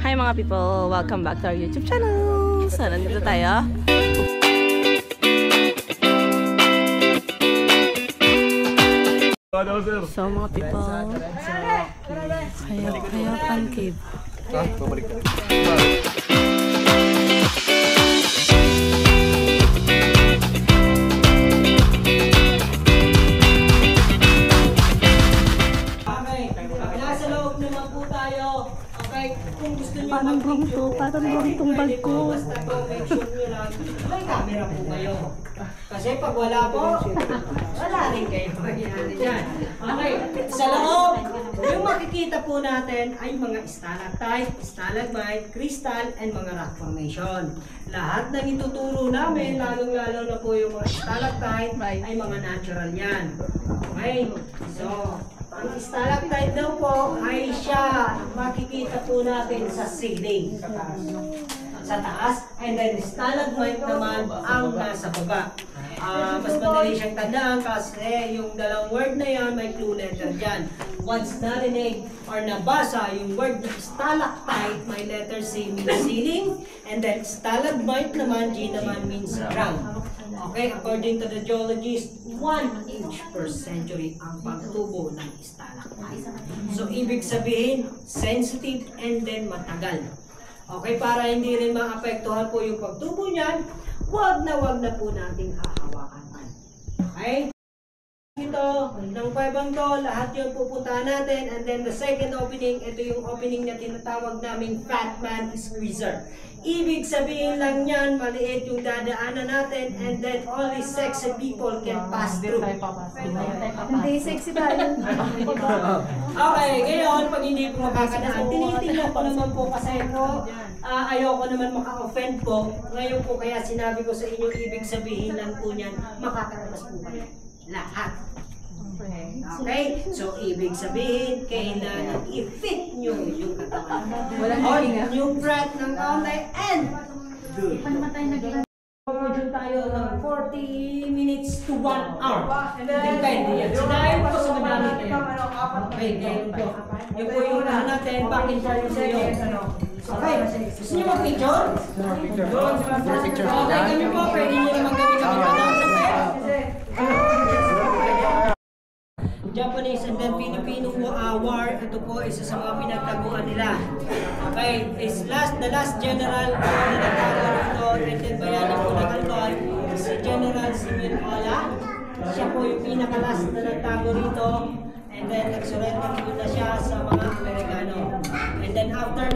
Hi mga people! Welcome back to our YouTube channel! So, nandito tayo. So mga people, Hayapan Cave. Babalik ka. Kung gusto nyo Parang wrong to, parang wrong tong bag ko. basta po, make sure nyo lang may camera po kayo. Kasi pag wala po, wala rin kayo magyari dyan. Okay, sa loob, yung makikita po natin ay mga stalactite, stalagmite, crystal, and mga rock formation. Lahat ng ituturo namin, lalong-lalo na po yung mga stalactite, ay mga natural yan. Okay, so, ang stalactite daw po ay siya makikita po natin sa ceiling sa taas, and then stalagmite naman ang nasa baba. Mas madali siyang tandaan kasi yung dalawang word na yan may clue letter dyan. Once narinig or nabasa yung word na stalactite, may letter C means ceiling, and then stalagmite naman, G naman means ground. Okay, according to the geologist, 1 inch per century ang pagtubo ng stalactite. So, ibig sabihin, sensitive and then matagal. Okay, para hindi rin maapektuhan po yung pagtubo niyan, wag na po nating hahawakan. Okay? Ito, ng kuwebang to, lahat yung pupuntahan natin, and then the second opening, ito yung opening na tinatawag naming Fat Man Squeezer. Ibig sabihin lang yan, maliit yung dadaanan natin, and then only sexy people can pass through. Hindi, sexy tayo. Okay, ngayon, pag hindi po makakadaan, tinitingnan ko naman po kasi po, ayoko naman maka-offend po. Ngayon po kaya sinabi ko sa inyo, ibig sabihin lang po niyan, makakaranas po kayo. Lahat. Okay? So, ibig sabihin, kailangan i-fit nyo yung katawan. Or yung breath ng kaunti and good. Pag-module tayo ng 40 minutes to 1 hour. Depende yan. Sinayin ko sa madami kayo. Okay, ganyan po. Yun po yung lahat natin, back in time sa iyo. Okay, gusto nyo mag-picture? Okay, kami po, pwede nyo naman gawin kami Japanese and then Filipino war, ito po isa sa mga pinagtaguan nila. Okay, is the last general na nagtago rito, and then bayani po na Alcoy, si General Simeon Ola. Siya po yung pinaka-last na nagtago rito, and then nag-surrender po na siya sa mga Amerikano. And then after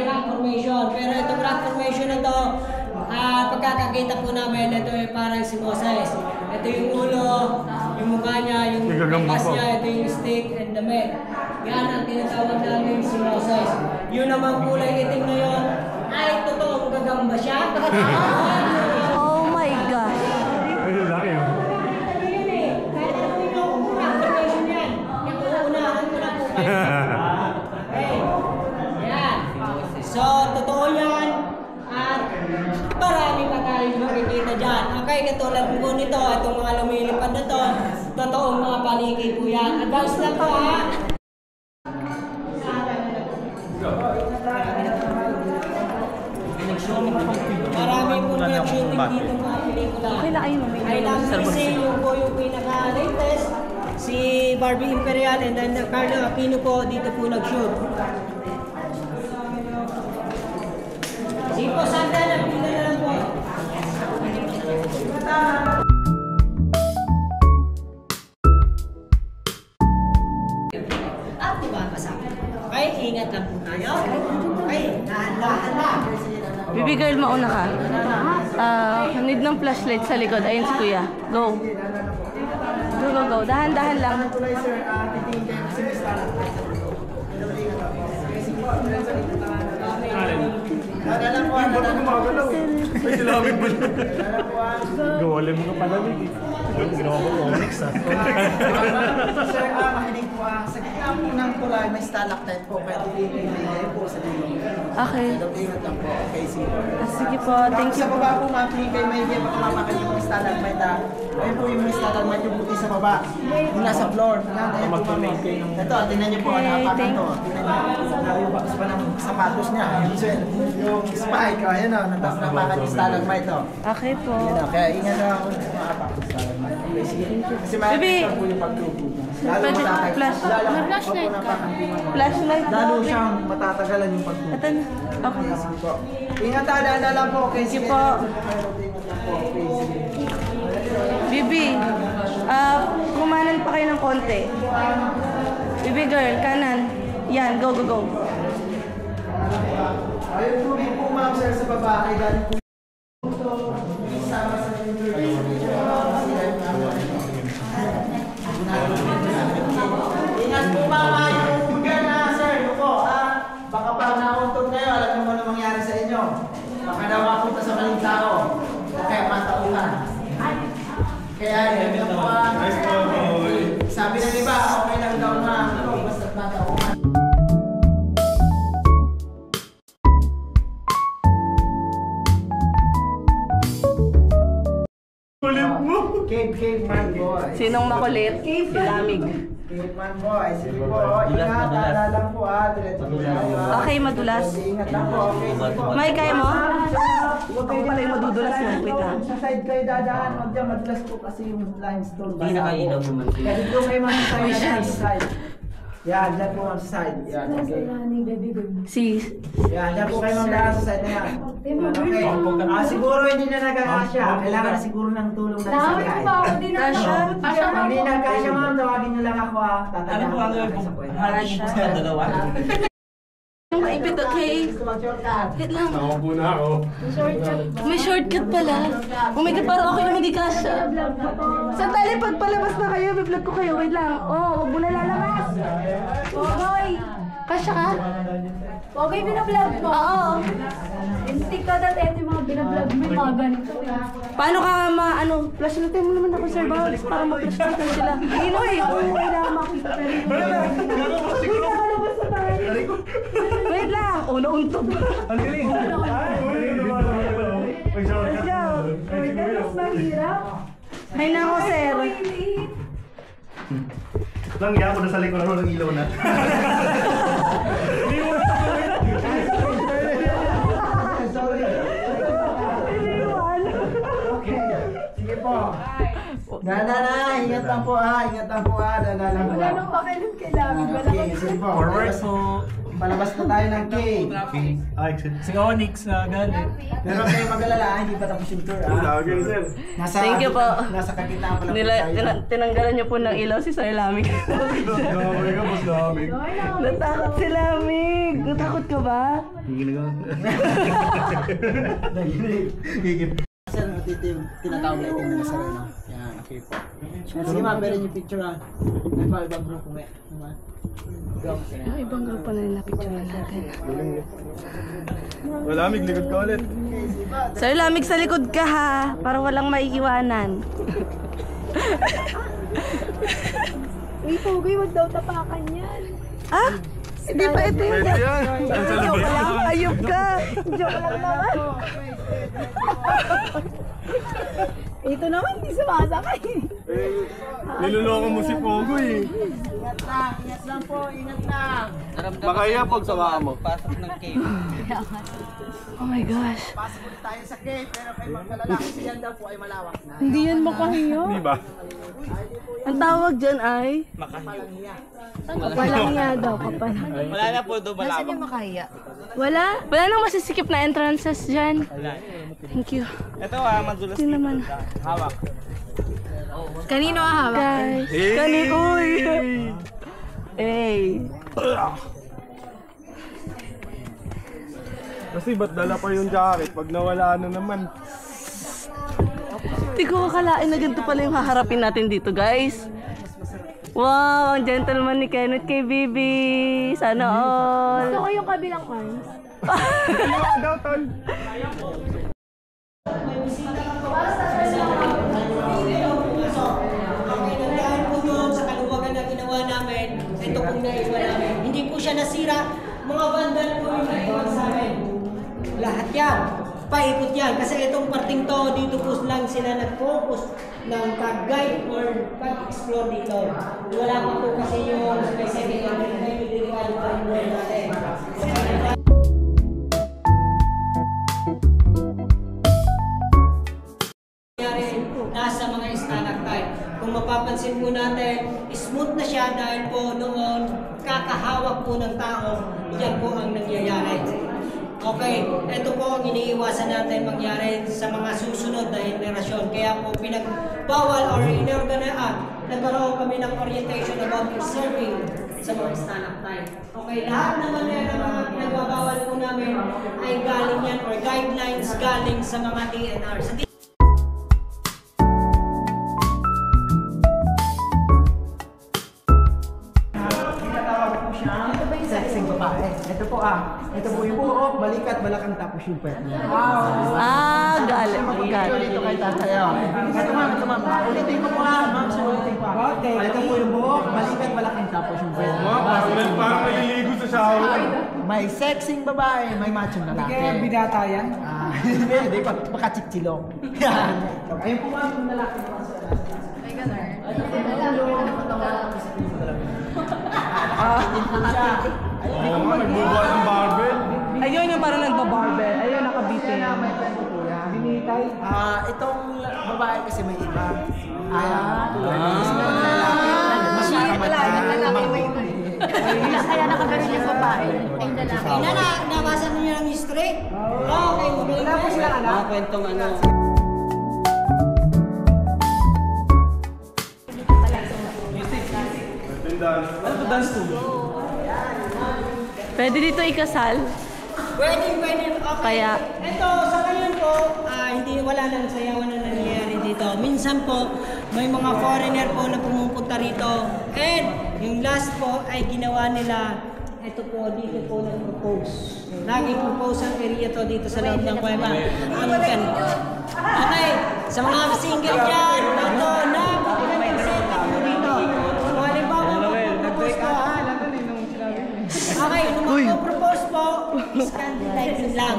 rock formation, pero itong rock formation na to, pagkakakita po namin, ito ay parang si Moses. Ito yung ulo, yung mukha niya, yung pas niya, ito yung stick and the med. Yan ang tinatawag namin si Moses. Yun naman kulay itim na yun, ay totoong gagamba siya. Oh my gosh! Ay, laki yun. Ito yun eh, kahit ano yung rock formation yan, yung uunahan ko na po kayo. Okay, yan. So, totoo yan. At marami pa tayong makikita dyan. Okay, katulad po nito, itong mga lumilipad na to, totoong mga paniki po yan. Advance na to, ha? Marami po nag-shooting dito mga pelikula. Okay na kayo mamaya. I love kasi yung po yung pinaka-latest, si Barbie Imperial, and then Carlo Aquino po, dito po nag-shoot. Sige po, Santa, nagpila na lang po. At tumapasok. Okay, ingat lang po tayo. Okay, dahan-dahan lang. Baby girl, mauna ka. Need ng flashlight sa likod. Ayun si kuya. Go. Go, go, go. Dahan-dahan lang. Yung bato gumagalaw. Ay, silawin mo na. Gawalin mo ka palamig eh. Ginawa ko Onyx ah. Sir, makinig po sa gitna ng tulay, may stalactite po. Kaya tingin po sa dulo. Okay. Ingat lang po. Okay, sige. Sige po, thank you Sa po. baba po, ma'am, tingin kayo may hindi makamakan yung stalagmite. Ayun po yung stalagmite yung buti sa baba. Yung nasa floor. Yan, ayun po, ma'am. Ito, tingnan niyo po, Okay, nakapakan thank to. Tingnan niyo, yung box pa ng sapatos niya. Yung spike, ayun o, napakan yung stalagmite to. Okay po. Yan o, kaya ingat na ako makapakan yung stalagmite. Okay, sige. Kasi Bibi! makikita po yung pagtubo. Lalo Pwede matatag- flash. lalo- May flashlight Opo, ka. napakan po, ma'am. Flashlight Lalo po. siyang matatagalan yung pagtubo. Ito na. Okay. Okay, sige po. Ingat na lang po. Okay, Sige po. Bibi, kumanan pa kayo ng konti. Bibi girl, kanan. Yan, go, go, go. Ayun po po, ma'am, sir, sa babae. Galing po isama sa ingat po, ma'am. Yung bugan na, sir. Yuko, baka pa nauntog kayo. Alam niyo mo ano mangyari sa inyo. Baka daw mapunta sa maling tao. Kaya matauhan. Kaya yun po, sabi ng iba, okay lang daw na basta't matauhan. Caveman boy. Sinong makulit? Si Lamig. Caveman boy. Sige po. Ingat. Lang po diretso po tayo. Okay, madulas. Ingat lang po. Okay, sige po. May kaya mo? Huwag kayo pala yung madudulas mo. Wait lang. Sa side kayo dadaan. Huwag dyan. Madulas po kasi yung limestone. Hindi nakailaw naman. Kaya dito kayo mga sa side. Yan, dyan po ang sa side. Yan, okay. Si... Yan, dyan po kayo mga sa side na yan. Okay. Siguro hindi na nagkakasya. Kailangan na siguro ng tulong na sa Dami ko pa ako din ako. Pag hindi nagkasya, ma'am, tawagin niyo lang ako tatagalan ko kayo sa kwento. Yung kaipit, okay? Wait lang. Nakaupo na ako. May shortcut pala. Oh my God, parang ako yung hindi kasha. Sandali, pagpalabas na kayo, biblog ko kayo. Wait lang. Oh, huwag mo na lalabas. Pogoy! Kasha ka? Pogoy, binablog mo. Oo. Yung TikTok at ito yung mga binablog mo, yung mga ganito. Paano ka flashlightin mo naman ako, Sir Bounce, para ma-flashlightan sila. Uy! Kailangan makita. Wait lang! Oh, nauntog. Ang galing! Let's go! Mas mahirap. Hay na ako, sir. Langya ako na sa likod ng ilaw na. Sige po. Ingat lang po ingat lang po dala lang po. Wala nang pakialam kay Lamig. Wala Okay, kang sige po. Forward po. Palabas na tayo ng cave. Si Onyx na galit. Pero kayo mag-alala, hindi pa tapos yung tour. Lagi sir. Thank you po. Nasa kagitaan pa lang po tayo. Tinanggalan niyo po ng ilaw si Sir Lamig. Gamay ka, mas lamig. Natakot si Lamig. Natakot ka ba? Sir, tinatawag na itin na sa reno. Yan, okay po. Sige ma'am, meron yung picture May pa ibang grupo may. Yung ibang grupo na napicturean natin. Malamig, likod ka ulit. Sir Lamig, sa likod ka ha. Para walang maiiwanan. Uy, Pogoy, wag daw tapakan yan. Ah? Hindi pa ito yun. Pwede yan. Saan sa Joke labas? lang, ayop ka. Joke lang naman. Ito naman, di sumasakay. Niloloko mo si Pogo eh. Ingat lang po, ingat lang. Makaya pag samahan mo. Pasok ng cave. Oh my gosh. Pasok ulit tayo sa cave, pero kayo magkalala kasi yan daw po ay malawak na. Hindi yan makahiya. Di ba? Ang tawag dyan ay... Walang nga daw, kapal. Wala na po doon malawak. Wala? Wala nang masisikip na entrances dyan. Thank you. Ito madulas Hindi naman. hawak. Kanino hawak? Guys. Uy. Hey. Kasi ba't dala pa yung jacket pag nawala na naman? Hindi ko akalain na ganito pala yung haharapin natin dito, guys. Wow, ang gentleman ni Kenneth kay Bibi. Sana all. Gusto ko yung kabilang arms. Iwan daw, tol. Ang pinagdaan po doon sa kaluwagan na ginawa namin, Ito pong naiwan namin. Hindi po siya nasira. Mga vandal po yung naiwan sa amin. Lahat yan. Paikot yan. Kasi itong parting to, dito po lang sila nag-focus ng pag-guide or pag-explore dito. Wala pa po kasi yung specific na delikado pa yung world natin. Nasa mga stalactite. Kung mapapansin po natin, smooth na siya dahil po noon kakahawak po ng tao, yan po ang nangyayari. Okay, ito po ang iniiwasan natin mangyari sa mga susunod na henerasyon. Kaya po pinagbawal or nagkaroon kami ng orientation about preserving sa mga stalactite. Okay, lahat naman yan ang mga pinagbabawal po namin ay galing yan or guidelines galing sa mga DNR. Sexing babae. Ito po ito po yung buhok, balikat, balakang tapos yung pwet niya. Galit. Dito kay tatay. Ito ma'am. Ulitin ko po ma'am. Ulitin ko. Okay. Ito po yung buhok, balikat, balakang tapos yung pwet niya. Parang maliligo sa shower. May sexing babae, may machong lalaki. Kaya bidata yan? Hindi ko makachichilong. Ayun po ma'am, yung lalaki. Ay, ganun. Oo nga, nagbubuhat ng barbell. Ayun yung parang nagbabarbell. Ayun, nakabitin. Binitay. Itong babae kasi may iba. Kaya nakaganon yung babae. Ay, lalaki. Nabasa niyo yung history? Okay, wala po sila anak. Kwentong ano. Pwede dito ikasal. Pwede. Okay. Kaya- Ito, sa ngayon po, wala nang sayawan na nangyayari dito. Minsan po, may mga foreigner po na pumupunta rito. And yung last po ay ginawa nila, ito po, dito po nag-propose. Lagi propose ang area to dito sa loob ng kuweba. Ang ganda. Okay, sa mga single dyan, ito, napakagandang setting mo dito. Kung halimbawa, propose ko, okay, kung mag-propose po, scandalizing lang.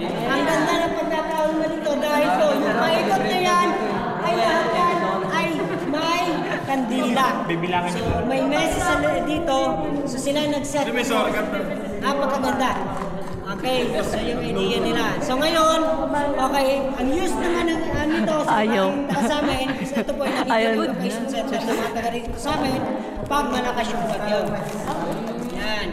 Ang ganda ng pagkakaon mo dito dahil po, yung maikot na yan, ay lahat yan ay may kandila. So, may message dito, so sila nag-set. Napakaganda. Okay, so yung idea nila. So ngayon, okay, ang use naman ng nito sa sa amin, ito po yung naging location center sa mga taga rito sa amin, pag malakas yung bagyo. Yan.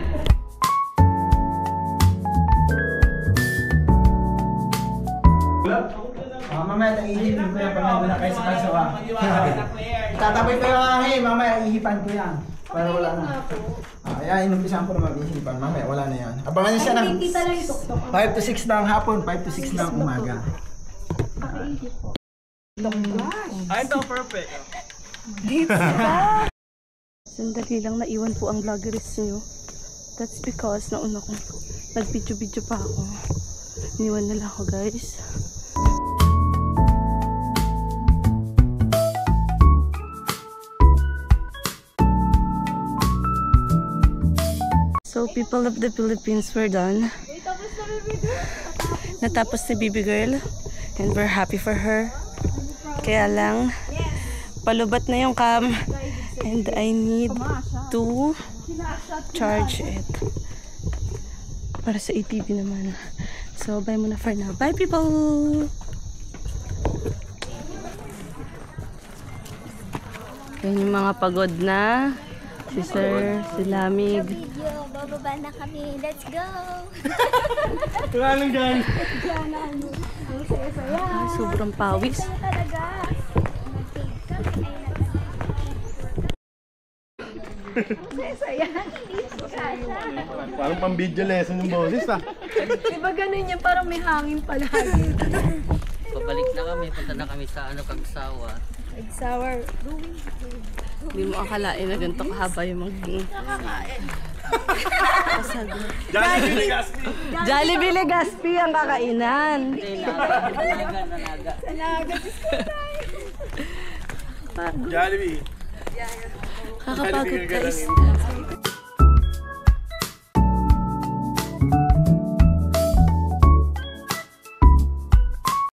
Mamaya naihipan ko yan pag nandun na kayo sa kalsawa. Tataboy ko yung hangin, mamaya ihipan ko yan. Para wala na. Ayan, inumpisan ko na mag-ihipan. Mamaya wala na yan. Abangan niyo siya ng 5 to 6 ng hapon, 5 to 6 ng umaga. Ay, ito, perfect. Sandali lang naiwan po ang vloggeries nyo. That's because nauna ko nag-video-video pa ako. Iniwan nila ako, guys. So, people of the Philippines, we're done. Natapos si Baby Girl. And we're happy for her. Kaya lang, palubat na yung cam. And I need to charge it. Para sa ATV naman. So, bye muna for now. Bye, people! Yan yung mga pagod na. Si Sir, si Lamig. Video, bababa na kami. Let's go! Wala lang dyan. Ang saya-saya. Sobrang pawis. Saya talaga. Saya-saya. Parang pang-video lesson yung boses Diba ganun yan? Parang may hangin palagi. Pabalik na kami, punta na kami sa Kagsawa. Sour. Hindi mo akalain na ganito kahaba yung maging. Jollibee Legazpi. Jollibee Legazpi ang kakainan. Nalaga. Jollibee. Kakapagod guys.